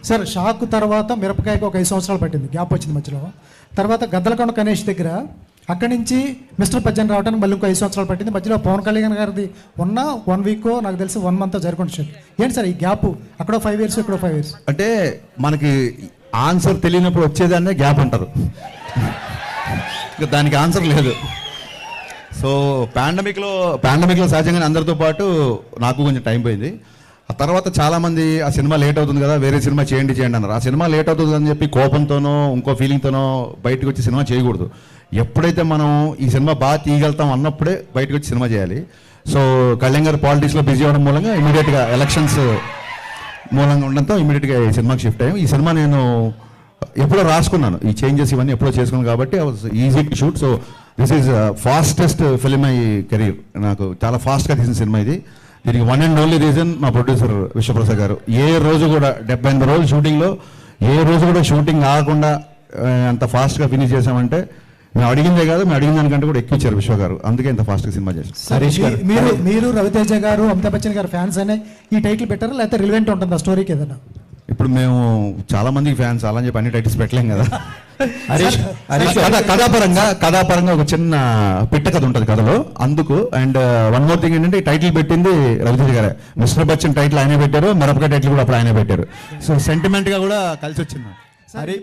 Sir shock తర్వాత మిరపకాయకు ఒక 5 సంవత్సరాలు పట్టింది, గ్యాప్ వచ్చింది మధ్యలో. తర్వాత గద్దలకొండ గణేష్ దగ్గర అక్కడి నుంచి మిస్టర్ పద్యం రావడానికి మళ్ళీ ఇంకో 5 సంవత్సరాలు పట్టింది. మధ్యలో పవన్ కళ్యాణ్ గారిది ఉన్న 1 వీక్ నాకు తెలిసి 1 మంత్ జరుగుతుంది. ఏంటి సార్ ఈ గ్యాప్? అక్కడ 5 years ఇక్కడ 5 years. అంటే మనకి ఆన్సర్ తెలియనప్పుడు వచ్చేదాన్నే గ్యాప్ అంటారు. దానికి ఆన్సర్ లేదు. సో పాండమిక్లో సహజంగానే అందరితో పాటు నాకు కొంచెం టైం పోయింది. ఆ తర్వాత చాలామంది ఆ సినిమా లేట్ అవుతుంది కదా, వేరే సినిమా చేయండి అన్నారు. ఆ సినిమా లేట్ అవుతుంది అని చెప్పి కోపంతోనో ఇంకో ఫీలింగ్తోనో బయటకు వచ్చి సినిమా చేయకూడదు. ఎప్పుడైతే మనం ఈ సినిమా బాగా తీయగలుగుతాం అన్నప్పుడే బయటకు వచ్చి సినిమా చేయాలి. సో కళ్యాణ్ గారు పాలిటిక్స్లో బిజీ అవ్వడం మూలంగా ఇమీడియట్గా ఎలక్షన్స్ మూలంగా ఉండడంతో ఇమీడియట్గా ఈ సినిమాకి షిఫ్ట్ అయ్యాం. ఈ సినిమా నేను ఎప్పుడో రాసుకున్నాను, ఈ చేంజెస్ ఇవన్నీ ఎప్పుడో చేసుకున్నాను కాబట్టి I was easy to shoot. So this is fastest film my career. నాకు చాలా ఫాస్ట్గా తీసిన సినిమా ఇది. దీనికి 1 and only రీజన్ మా ప్రొడ్యూసర్ విశ్వప్రసాద్ గారు. ఏ రోజు కూడా 78 రోజులు షూటింగ్లో ఏ రోజు కూడా షూటింగ్ ఆగకుండా అంత ఫాస్ట్గా ఫినిష్ చేసామంటే మేము అడిగిందే కాదు, మేము అడిగిన దానికంటే కూడా ఎక్కువ ఇచ్చారు విశ్వ గారు. అందుకే ఇంత ఫాస్ట్గా సినిమా చేశారు. హరీష్ గారు, మీరు రవితేజ గారు, అమితాబ్ బచ్చన్ గారు ఫ్యాన్స్ అనే ఈ టైటిల్ పెట్టారా, లేకపోతే రిలవెంట్ ఉంటుంది ఆ స్టోరీకి ఏదైనా? ఇప్పుడు మేము చాలా మందికి ఫ్యాన్స్ అలా అని చెప్పి అన్ని టైటిల్స్ పెట్టలేం కదా. కథాపరంగా ఒక చిన్న పిట్ట కథ ఉంటుంది కథలో, అందుకు. అండ్ వన్ మోర్ థింగ్ ఏంటంటే టైటిల్ పెట్టింది రవితేజ గారే. మిస్టర్ బచ్చన్ టైటిల్ ఆయనే పెట్టారు, మిరపకాయ టైటిల్ కూడా అప్పుడు ఆయనే పెట్టారు. సో సెంటిమెంట్ గా కూడా కలిసి వచ్చింది.